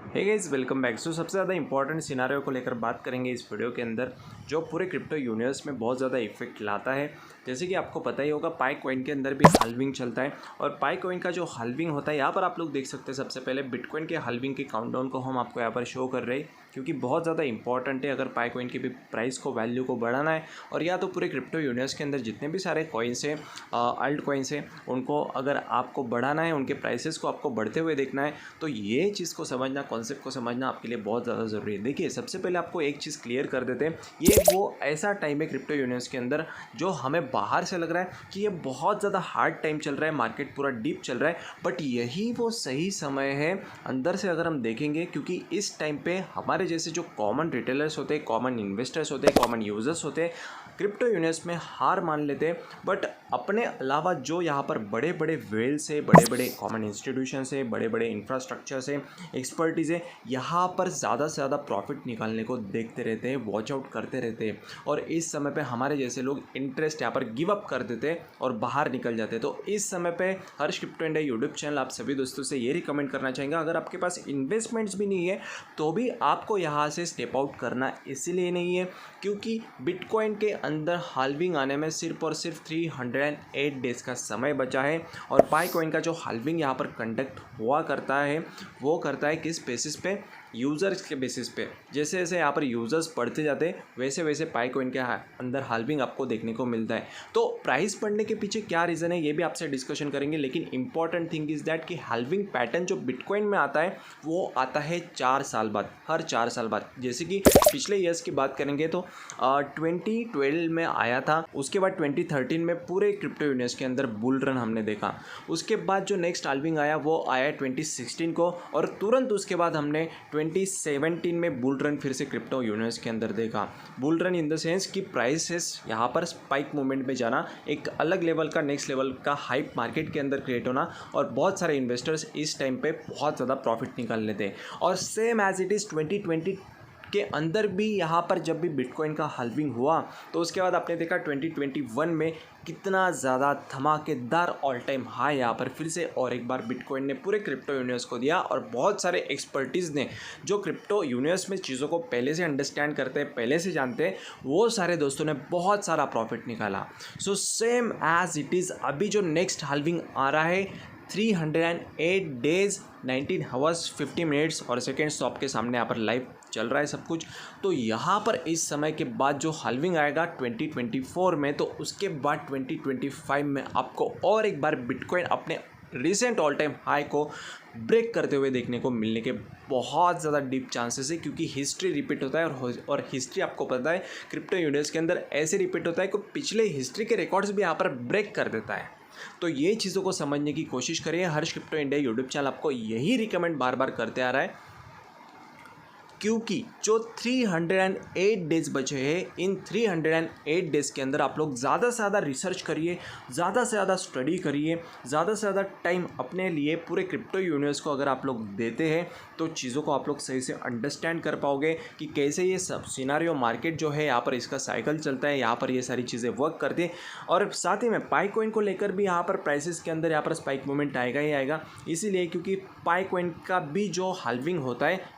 Hey guys, welcome back. सबसे ज़्यादा important scenario को लेकर बात करेंगे इस वीडियो के अंदर, जो पूरे क्रिप्टो यूनिवर्स में बहुत ज़्यादा इफेक्ट लाता है। जैसे कि आपको पता ही होगा, पाई कॉइन के अंदर भी हाल्विंग चलता है और पाई कॉइन का जो हाल्विंग होता है, यहाँ पर आप लोग देख सकते हैं। सबसे पहले बिटकॉइन के हाल्विंग के काउंटडाउन को हम आपको यहाँ पर शो कर रहे हैं, क्योंकि बहुत ज़्यादा इंपॉर्टेंट है अगर पाई कॉइन की भी प्राइस को, वैल्यू को बढ़ाना है, और या तो पूरे क्रिप्टो यूनिवर्स के अंदर जितने भी सारे कॉइन्स हैं, अल्ट कॉइन्स हैं, उनको अगर आपको बढ़ाना है, उनके प्राइसेस को आपको बढ़ते हुए देखना है, तो ये चीज़ को समझना, कॉन्सेप्ट को समझना आपके लिए बहुत ज़्यादा ज़रूरी है। देखिए, सबसे पहले आपको एक चीज़ क्लियर कर देते हैं। ये वो ऐसा टाइम है क्रिप्टो यूनिवर्स के अंदर जो हमें बाहर से लग रहा है कि ये बहुत ज़्यादा हार्ड टाइम चल रहा है, मार्केट पूरा डीप चल रहा है, बट यही वो सही समय है अंदर से अगर हम देखेंगे, क्योंकि इस टाइम पे हमारे जैसे जो कॉमन रिटेलर्स होते हैं, कॉमन इन्वेस्टर्स होते हैं, कॉमन यूजर्स होते हैं, क्रिप्टो यूनिवर्स में हार मान लेते हैं। बट अपने अलावा जो यहाँ पर बड़े बड़े वेल्स है, बड़े बड़े कॉमन इंस्टीट्यूशन है, बड़े बड़े इंफ्रास्ट्रक्चर है, एक्सपर्टीज़ है, यहाँ पर ज़्यादा से ज़्यादा प्रॉफिट निकालने को देखते रहते हैं, वॉच आउट करते रहते हैं। और इस समय पे हमारे जैसे लोग इंटरेस्ट यहाँ पर गिव अप कर देते हैं और बाहर निकल जाते हैं। तो इस समय पे हर्ष क्रिप्टो इंडिया यूट्यूब चैनल आप सभी दोस्तों से ये रिकमेंड करना चाहेंगे, अगर आपके पास इन्वेस्टमेंट्स भी नहीं है तो भी आपको यहाँ से स्टेप आउट करना इसलिए नहीं है क्योंकि बिटकॉइन के अंदर हाल्विंग आने में सिर्फ और सिर्फ 308 डेज़ का समय बचा है। और पाई कॉइन का जो हाल्विंग यहाँ पर कंडक्ट हुआ करता है, वो करता है किस बेसिस पे? यूज़र्स के बेसिस पे। जैसे जैसे यहाँ पर यूज़र्स बढ़ते जाते हैं, वैसे वैसे पाई कॉइन के अंदर हाल्विंग आपको देखने को मिलता है। तो प्राइस बढ़ने के पीछे क्या रीज़न है, ये भी आपसे डिस्कशन करेंगे। लेकिन इंपॉर्टेंट थिंग इज़ दैट कि हाल्विंग पैटर्न जो बिटकॉइन में आता है, वो आता है 4 साल बाद, हर 4 साल बाद। जैसे कि पिछले ईयर्स की बात करेंगे तो 2012 में आया था, उसके बाद 2013 में पूरे क्रिप्टो यूनिवर्स के अंदर बुल रन हमने देखा। उसके बाद जो नेक्स्ट हाल्विंग आया वो आया 2016 को, और तुरंत उसके बाद हमने 2017 में बुल रन फिर से क्रिप्टो यूनिवर्स के अंदर देखा। Bull run in the sense कि प्राइसेस यहाँ पर स्पाइक मूवमेंट में जाना, एक अलग लेवल का, नेक्स्ट लेवल का हाइप मार्केट के अंदर क्रिएट होना, और बहुत सारे इन्वेस्टर्स इस टाइम पे बहुत ज़्यादा प्रॉफिट निकाल लेते हैं। और सेम एज इट इज़ 2020 के अंदर भी यहाँ पर जब भी बिटकॉइन का हाल्विंग हुआ, तो उसके बाद आपने देखा 2021 में कितना ज़्यादा धमाकेदार ऑल टाइम हाई यहाँ पर फिर से और एक बार बिटकॉइन ने पूरे क्रिप्टो यूनिवर्स को दिया। और बहुत सारे एक्सपर्टीज़ ने, जो क्रिप्टो यूनिवर्स में चीज़ों को पहले से अंडरस्टैंड करते हैं, पहले से जानते हैं, वो सारे दोस्तों ने बहुत सारा प्रॉफिट निकाला। So same as it is अभी जो नेक्स्ट हाल्विंग आ रहा है, 308 डेज़ 19 आवर्स 50 मिनट्स और सेकेंड्स, तो आपके सामने यहाँ पर लाइव चल रहा है सब कुछ। तो यहाँ पर इस समय के बाद जो हाल्विंग आएगा 2024 में, तो उसके बाद 2025 में आपको और एक बार बिटकॉइन अपने रिसेंट ऑल टाइम हाई को ब्रेक करते हुए देखने को मिलने के बहुत ज़्यादा डीप चांसेस है, क्योंकि हिस्ट्री रिपीट होता है। और हिस्ट्री आपको पता है क्रिप्टो यूनिवर्स के अंदर ऐसे रिपीट होता है कि पिछले हिस्ट्री के रिकॉर्ड्स भी यहाँ पर ब्रेक कर देता है। तो ये चीज़ों को समझने की कोशिश करिए। हर्ष क्रिप्टो इंडिया यूट्यूब चैनल आपको यही रिकमेंड बार बार करते आ रहा है, क्योंकि जो 308 डेज़ बचे हैं, इन 308 डेज़ के अंदर आप लोग ज़्यादा से ज़्यादा रिसर्च करिए, ज़्यादा से ज़्यादा स्टडी करिए, ज़्यादा से ज़्यादा टाइम अपने लिए पूरे क्रिप्टो यूनिवर्स को अगर आप लोग देते हैं, तो चीज़ों को आप लोग सही से अंडरस्टैंड कर पाओगे कि कैसे ये सब सिनारियो मार्केट जो है, यहाँ पर इसका साइकिल चलता है, यहाँ पर ये सारी चीज़ें वर्क करती है। और साथ ही में पाई कॉइन को लेकर भी यहाँ पर प्राइसेस के अंदर यहाँ पर स्पाइक मूवमेंट आएगा ही आएगा, इसीलिए क्योंकि पाई कॉइन का भी जो हाल्विंग होता है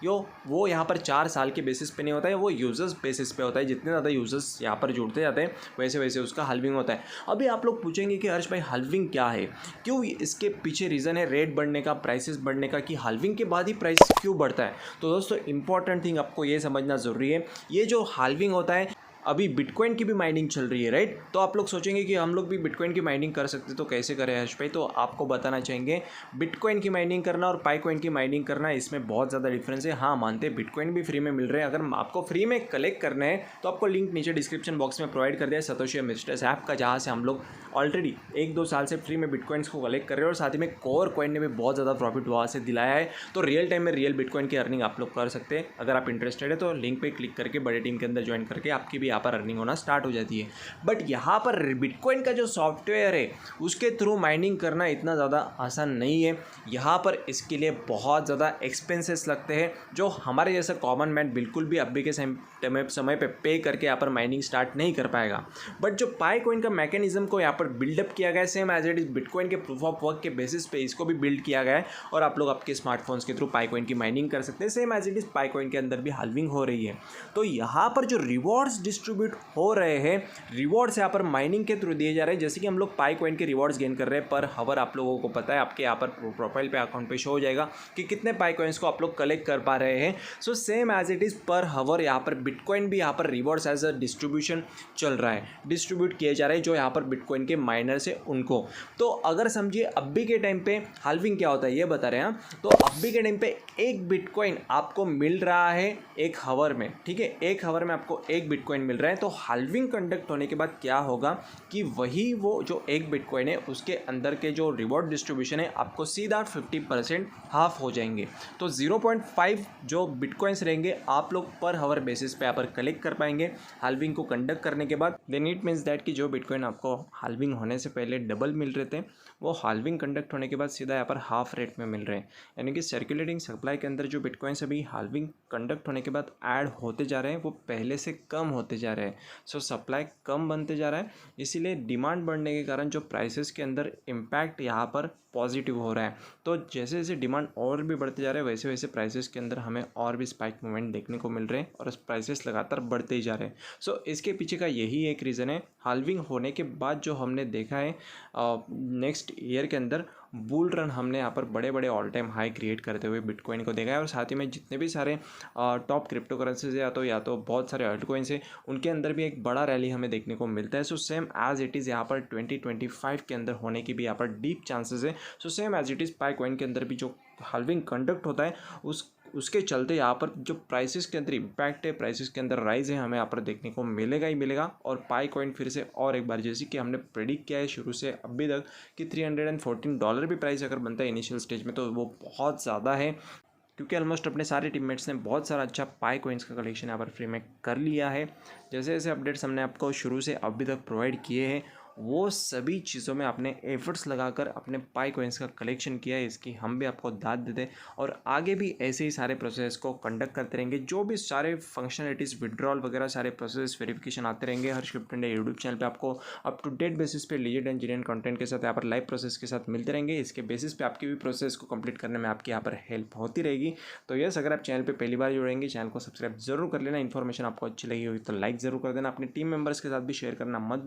वो यहाँ पर 4 साल के बेसिस पे नहीं होता है, वो यूजर्स बेसिस पे होता है। जितने ज़्यादा यूजर्स यहाँ पर जुड़ते जाते हैं, वैसे वैसे उसका हाल्विंग होता है। अभी आप लोग पूछेंगे कि हर्ष भाई, हाल्विंग क्या है, क्यों इसके पीछे रीज़न है रेट बढ़ने का, प्राइसेस बढ़ने का, कि हाल्विंग के बाद ही प्राइस क्यों बढ़ता है? तो दोस्तों, इंपॉर्टेंट थिंग आपको ये समझना ज़रूरी है, ये जो हाल्विंग होता है, अभी बिटकॉइन की भी माइनिंग चल रही है, राइट? तो आप लोग सोचेंगे कि हम लोग भी बिटकॉइन की माइनिंग कर सकते, तो कैसे करें हर्ष भाई? तो आपको बताना चाहेंगे, बिटकॉइन की माइनिंग करना और पाई कॉइन की माइनिंग करना, इसमें बहुत ज़्यादा डिफरेंस है। हाँ, मानते हैं बिटकॉइन भी फ्री में मिल रहे हैं। अगर आपको फ्री में कलेक्ट करना है तो आपको लिंक नीचे डिस्क्रिप्शन बॉक्स में प्रोवाइड कर दिया है सतोशी मिस्टर्स ऐप का, जहाँ से हम लोग ऑलरेडी 1-2 साल से फ्री में बिटकॉइंस को कलेक्ट कर रहे हैं। और साथ ही में कोर कॉइन ने भी बहुत ज़्यादा प्रॉफिट वहाँ से दिलाया है। तो रियल टाइम में रियल बिटकॉइन की अर्निंग आप लोग कर सकते हैं। अगर आप इंटरेस्टेड है तो लिंक पे क्लिक करके बड़े टीम के अंदर ज्वाइन करके आपकी भी यहाँ पर अर्निंग होना स्टार्ट हो जाती है। बट यहाँ पर बिटकॉइन का जो सॉफ्टवेयर है उसके थ्रू माइनिंग करना इतना ज़्यादा आसान नहीं है। यहाँ पर इसके लिए बहुत ज़्यादा एक्सपेंसेस लगते हैं जो हमारे जैसा कॉमन मैन बिल्कुल भी अभी के समय पे करके यहाँ पर माइनिंग स्टार्ट नहीं कर पाएगा। बट जो पाई कॉइन का मैकेनिज्म को यहाँ पर बिल्डअप किया गया है same as it is bitcoin के प्रूफ ऑफ वर्क के बेसिस पे इसको भी बिल्ड किया गया है और आप लोग आपके स्मार्टफोन्स के थ्रू पाई कॉइन की माइनिंग कर सकते हैं। Same as it is Pi coin के अंदर भी हाल्विंग हो रही है। तो यहाँ पर जो रिवॉर्ड्स डिस्ट्रीब्यूट हो रहे हैं, रिवॉर्ड्स यहाँ पर माइनिंग के थ्रू दिए जा रहे हैं। जैसे कि हम लोग पाई कॉइन के रिवॉर्ड्स गेन कर रहे हैं पर हावर, आप लोगों को पता है आपके यहाँ पर प्रोफाइल पे अकाउंट पे शो हो जाएगा कि कितने पाई कॉइन्स को आप लोग कलेक्ट कर पा रहे हैं। So same as it is पर हावर यहाँ पर बिटकॉइन भी यहाँ पर रिवॉर्ड्स एज अ डिस्ट्रीब्यूशन चल रहा है, डिस्ट्रीब्यूट किए जा रहे हैं जो यहाँ पर बिटकॉइन के माइनर्स है उनको। तो अगर समझिए अभी के टाइम पे हाल्विंग क्या होता है ये बता रहे हैं। तो अभी के टाइम पे एक बिटकॉइन आपको मिल रहा है एक हावर में, ठीक है, एक हावर में आपको एक बिटकॉइन मिल रहा है। तो हाल्विंग कंडक्ट होने के बाद क्या होगा कि वही वो जो एक बिटकॉइन है उसके अंदर के जो रिवॉर्ड डिस्ट्रीब्यूशन है आपको सीधा 50% हाफ हो जाएंगे। तो 0.5 जो बिटकॉइंस रहेंगे आप लोग पर हावर बेसिस पे यहाँ पर कलेक्ट कर पाएंगे हाल्विंग को कंडक्ट करने के बाद। देन इट मीन्स दैट कि जो बिटकॉइन आपको हाल्विंग होने से पहले डबल मिल रहे थे वो हाल्विंग कंडक्ट होने के बाद सीधा यहाँ पर हाफ रेट में मिल रहे हैं। यानी कि सर्कुलेटिंग सप्लाई के अंदर जो बिटकॉइंस अभी हाल्विंग कंडक्ट होने के बाद ऐड होते जा रहे हैं वो पहले से कम होते जा रहे हैं। सो सप्लाई कम बनते जा रहा है, इसीलिए डिमांड बढ़ने के कारण जो प्राइसेस के अंदर इम्पैक्ट यहाँ पर पॉजिटिव हो रहा है। तो जैसे जैसे डिमांड और भी बढ़ते जा रहे हैं वैसे वैसे प्राइसेस के अंदर हमें और भी स्पाइक मूवमेंट देखने को मिल रहे हैं और प्राइसेस लगातार बढ़ते ही जा रहे हैं। सो इसके पीछे का यही एक रीज़न है। हाल्विंग होने के बाद जो हमने देखा है नेक्स्ट ईयर के अंदर बुल रन हमने यहाँ पर बड़े बड़े ऑल टाइम हाई क्रिएट करते हुए बिटकॉइन को देखा है और साथ ही में जितने भी सारे टॉप क्रिप्टो करेंसीज या तो बहुत सारे अल्ट कॉइन्स हैं उनके अंदर भी एक बड़ा रैली हमें देखने को मिलता है। So same as it is यहाँ पर 2025 के अंदर होने की भी यहाँ पर डीप चांसेस है। So same as it is Pi coin के अंदर भी जो हाल्विंग कंडक्ट होता है उसके चलते यहाँ पर जो प्राइसेस के अंदर इम्पैक्ट है, प्राइसेस के अंदर राइज है, हमें यहाँ पर देखने को मिलेगा ही मिलेगा। और पाई कॉइन फिर से और एक बार जैसे कि हमने प्रेडिक्ट किया है शुरू से अभी तक कि $314 भी प्राइस अगर बनता है इनिशियल स्टेज में तो वो बहुत ज़्यादा है, क्योंकि ऑलमोस्ट अपने सारे टीममेट्स ने बहुत सारा अच्छा पाई कॉइन्स का कलेक्शन यहाँ पर फ्री में कर लिया है। जैसे जैसे अपडेट्स हमने आपको शुरू से अभी तक प्रोवाइड किए हैं वो सभी चीज़ों में आपने एफर्ट्स लगाकर अपने पाई कॉइन्स का कलेक्शन किया है, इसकी हम भी आपको दाद देते हैं और आगे भी ऐसे ही सारे प्रोसेस को कंडक्ट करते रहेंगे। जो भी सारे फंक्शनलिटीज़ विड्रॉल वगैरह सारे प्रोसेस वेरिफिकेशन आते रहेंगे हर्ष क्रिप्टो इंडिया यूट्यूब चैनल पे आपको अप टू डेट बेसिस पे लीजेंड एंड जेन्युइन कंटेंट के साथ यहाँ पर लाइव प्रोसेस के साथ मिलते रहेंगे। इसके बेसिस पे आपकी भी प्रोसेस को कंप्लीट करने में आपकी यहाँ पर हेल्प होती रहेगी। तो यस, अगर आप चैनल पर पहली बार जुड़ेंगे चैनल को सब्सक्राइब जरूर कर लेना। इन्फॉर्मेशन आपको अच्छी लगी होगी तो लाइक ज़रूर कर देना, अपने टीम मेंबर्स के साथ भी शेयर करना मत